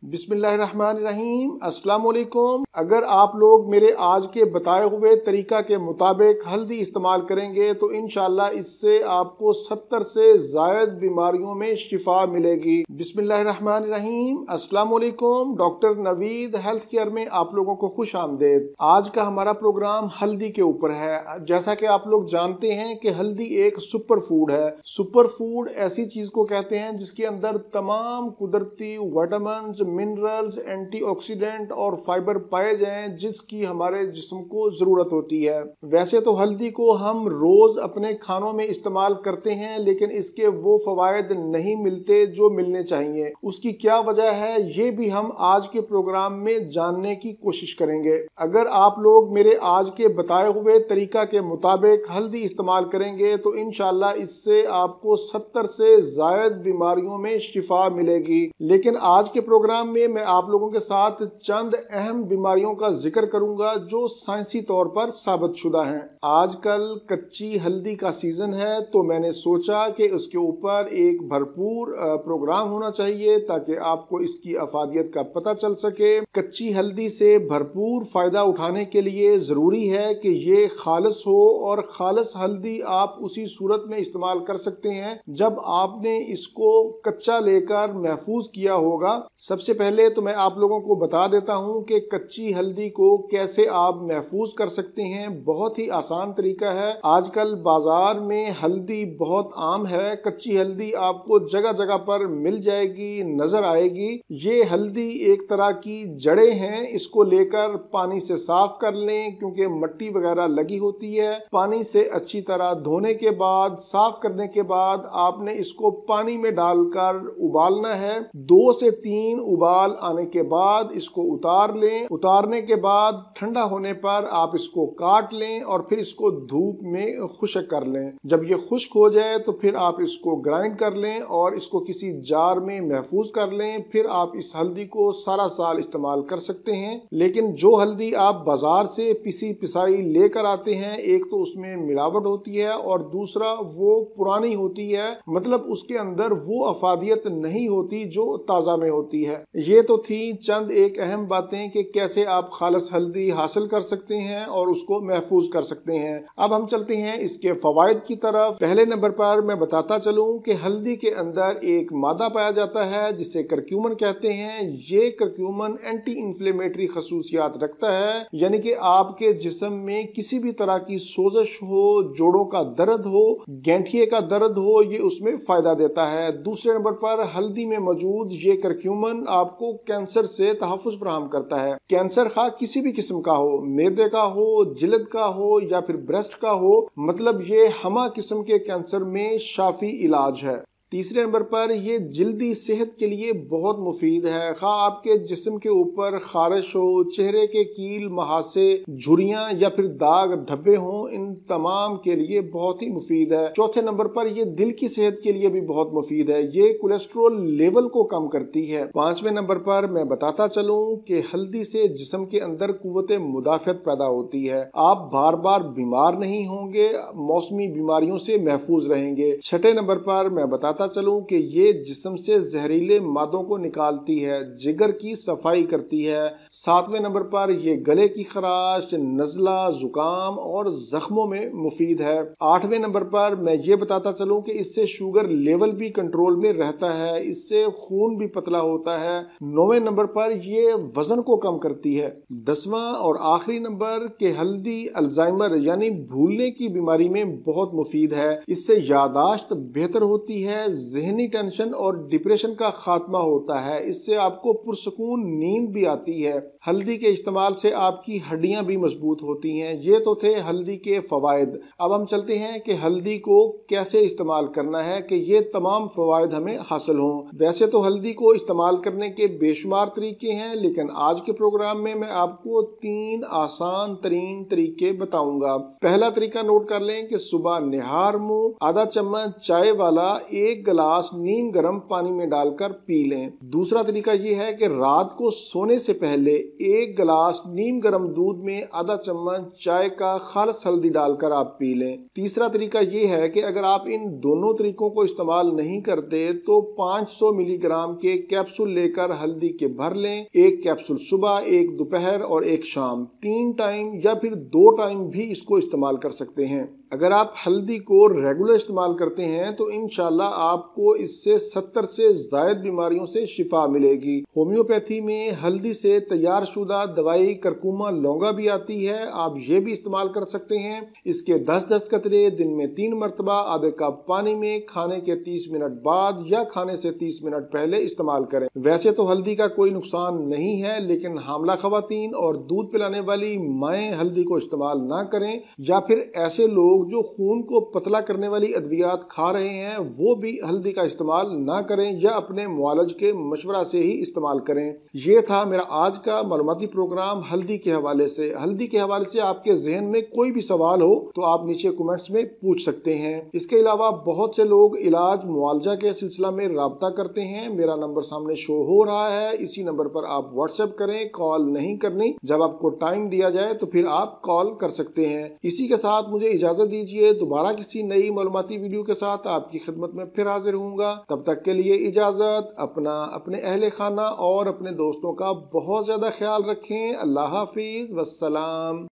बिस्मिल्लाहिर्रहमानिर्रहीम। अस्सलाम वालेकुम। अगर आप लोग मेरे आज के बताए हुए तरीका के मुताबिक हल्दी इस्तेमाल करेंगे तो इंशाल्लाह इससे आपको 70 से ज़ायद बीमारियों में शिफा मिलेगी। बिस्मिल्लाहिर्रहमानिर्रहीम। अस्सलाम वालेकुम। डॉक्टर नवीद हेल्थ केयर में आप लोगों को खुश आमदेद। आज का हमारा प्रोग्राम हल्दी के ऊपर है। जैसा कि आप लोग जानते हैं कि हल्दी एक सुपर फूड है। सुपर फूड ऐसी चीज को कहते हैं जिसके अंदर तमाम कुदरती विटामिन्स, मिनरल्स, एंटीऑक्सीडेंट और फाइबर पाए जाएं जिसकी हमारे जिस्म को जरूरत होती है। वैसे तो हल्दी को हम रोज अपने खानों में इस्तेमाल करते हैं, लेकिन इसके वो फवायद नहीं मिलते जो मिलने चाहिए। उसकी क्या वजह है ये भी हम आज के प्रोग्राम में जानने की कोशिश करेंगे। अगर आप लोग मेरे आज के बताए हुए तरीका के मुताबिक हल्दी इस्तेमाल करेंगे तो इंशाल्लाह इससे आपको 70 से ज़ायद बीमारियों में शिफा मिलेगी। लेकिन आज के प्रोग्राम में मैं आप लोगों के साथ चंद अहम बीमारियों का जिक्र करूंगा जो साइंसी तौर पर साबित शुदा हैं। आजकल कच्ची हल्दी का सीजन है तो मैंने सोचा कि उसके ऊपर एक भरपूर प्रोग्राम होना चाहिए ताकि आपको इसकी अफादियत का पता चल सके। कच्ची हल्दी से भरपूर फायदा उठाने के लिए जरूरी है कि ये खालिस हो, और खालिस हल्दी आप उसी सूरत में इस्तेमाल कर सकते हैं जब आपने इसको कच्चा लेकर महफूज किया होगा। सबसे पहले तो मैं आप लोगों को बता देता हूं कि कच्ची हल्दी को कैसे आप महफूज कर सकते हैं। बहुत ही आसान तरीका है। आजकल बाजार में हल्दी बहुत आम है। कच्ची हल्दी आपको जगह जगह पर मिल जाएगी, नजर आएगी। ये हल्दी एक तरह की जड़ें हैं। इसको लेकर पानी से साफ कर लें क्योंकि मिट्टी वगैरह लगी होती है। पानी से अच्छी तरह धोने के बाद, साफ करने के बाद आपने इसको पानी में डालकर उबालना है। 2 से 3 उबाल आने के बाद इसको उतार लें। उतारने के बाद ठंडा होने पर आप इसको काट लें और फिर इसको धूप में खुश्क कर लें। जब ये खुश्क हो जाए तो फिर आप इसको ग्राइंड कर लें और इसको किसी जार में महफूज कर लें। फिर आप इस हल्दी को सारा साल इस्तेमाल कर सकते हैं। लेकिन जो हल्दी आप बाजार से पिसी पिसाई लेकर आते हैं, एक तो उसमें मिलावट होती है और दूसरा वो पुरानी होती है, मतलब उसके अंदर वो अफादियत नहीं होती जो ताज़ा में होती है। ये तो थी चंद एक अहम बातें कि कैसे आप खालिस हल्दी हासिल कर सकते हैं और उसको महफूज कर सकते हैं। अब हम चलते हैं इसके फवायद की तरफ। पहले नंबर पर मैं बताता चलूं कि हल्दी के अंदर एक मादा पाया जाता है जिसे करक्यूमन कहते हैं। ये करक्यूमन एंटी इंफ्लेमेटरी खसूसियात रखता है, यानी कि आपके जिस्म में किसी भी तरह की सोजश हो, जोड़ों का दर्द हो, गैंठिए का दर्द हो, ये उसमें फायदा देता है। दूसरे नंबर पर हल्दी में मौजूद ये करक्यूमन आपको कैंसर से तहफ़्फ़ुज़ फराहम करता है। कैंसर खा किसी भी किस्म का हो, मैदे का हो, जिल्द का हो या फिर ब्रेस्ट का हो, मतलब ये हमा किस्म के कैंसर में शाफी इलाज है। तीसरे नंबर पर ये जिल्दी सेहत के लिए बहुत मुफीद है। खा आपके जिस्म के ऊपर खारिश हो, चेहरे के कील, महासे, झुर्रियां या फिर दाग धब्बे हों, इन तमाम के लिए बहुत ही मुफीद है। चौथे नंबर पर ये दिल की सेहत के लिए भी बहुत मुफीद है। ये कोलेस्ट्रॉल लेवल को कम करती है। पांचवें नंबर पर मैं बताता चलूं कि हल्दी से जिस्म के अंदर कुव्वत मुदाफ़त पैदा होती है। आप बार बार बीमार नहीं होंगे, मौसमी बीमारियों से महफूज रहेंगे। छठे नंबर पर मैं बताता चलूं कि ये जिस्म से जहरीले मादों को निकालती है, जिगर की सफाई करती है। सातवें नंबर पर ये गले की खराश, नज़ला, जुकाम और जख्मों में मुफीद है। आठवें नंबर पर मैं ये बताता चलूं कि इससे शुगर लेवल भी कंट्रोल में रहता है, इससे खून भी पतला होता है। नौवें नंबर पर ये वजन को कम करती है। 10वां और आखिरी नंबर के हल्दी अल्जाइमर यानी भूलने की बीमारी में बहुत मुफीद है। इससे यादाश्त बेहतर होती है, ज़हनी टेंशन और डिप्रेशन का खात्मा होता है। इससे आपको पुरसकून नींद भी आती है। हल्दी के इस्तेमाल से आपकी हड्डियां भी मजबूत होती हैं। ये तो थे हल्दी के फवायद। अब हम चलते हैं कि हल्दी को कैसे इस्तेमाल करना है कि ये तमाम फवायद हमें हासिल हों। वैसे तो हल्दी को इस्तेमाल करने के बेशुमार तरीके हैं, लेकिन आज के प्रोग्राम में मैं आपको 3 आसान तरीन तरीके बताऊंगा। पहला तरीका नोट कर लें कि सुबह निहार मुंह आधा चम्मच चाय वाला 1 1 गिलास नीम गर्म पानी में डालकर पी लें। दूसरा तरीका ये है कि रात को सोने से पहले 1 गिलास नीम गर्म दूध में आधा चम्मच चाय का खालिस हल्दी डालकर आप पी लें। तीसरा तरीका ये है कि अगर आप इन दोनों तरीकों को इस्तेमाल नहीं करते तो 500 मिलीग्राम के कैप्सूल लेकर हल्दी के भर लें। 1 कैप्सूल सुबह, 1 दोपहर और 1 शाम, 3 टाइम या फिर 2 टाइम भी इसको इस्तेमाल कर सकते हैं। अगर आप हल्दी को रेगुलर इस्तेमाल करते हैं तो इंशाल्लाह आपको इससे 70 से ज़ायद बीमारियों से शिफा मिलेगी। होम्योपैथी में हल्दी से तैयार शुदा दवाई करकुमा लौंगा भी आती है, आप ये भी इस्तेमाल कर सकते हैं। इसके 10-10 कतरे दिन में 3 मरतबा आधे कप पानी में खाने के 30 मिनट बाद या खाने से 30 मिनट पहले इस्तेमाल करें। वैसे तो हल्दी का कोई नुकसान नहीं है, लेकिन हामला खवातीन और दूध पिलाने वाली माएँ हल्दी को इस्तेमाल ना करें, या फिर ऐसे लोग जो खून को पतला करने वाली अद्वियात खा रहे हैं वो भी हल्दी का इस्तेमाल ना करें या अपने मुआलज के मशवरा से ही इस्तेमाल करें। ये था मेरा आज का मालूमाती प्रोग्राम हल्दी के हवाले से। हल्दी के हवाले से आपके जहन में कोई भी सवाल हो तो आप नीचे कमेंट्स में पूछ सकते हैं। इसके अलावा बहुत से लोग इलाज मुआलजा के सिलसिला में राब्ता करते हैं। मेरा नंबर सामने शो हो रहा है, इसी नंबर पर आप व्हाट्सएप करें, कॉल नहीं करनी। जब आपको टाइम दिया जाए तो फिर आप कॉल कर सकते हैं। इसी के साथ मुझे इजाजत दीजिए, दोबारा किसी नई मालूमाती वीडियो के साथ आपकी खिदमत में फिर हाजिर होऊंगा। तब तक के लिए इजाजत। अपना, अपने अहले खाना और अपने दोस्तों का बहुत ज्यादा ख्याल रखें। अल्लाह हाफिज, वस्सलाम।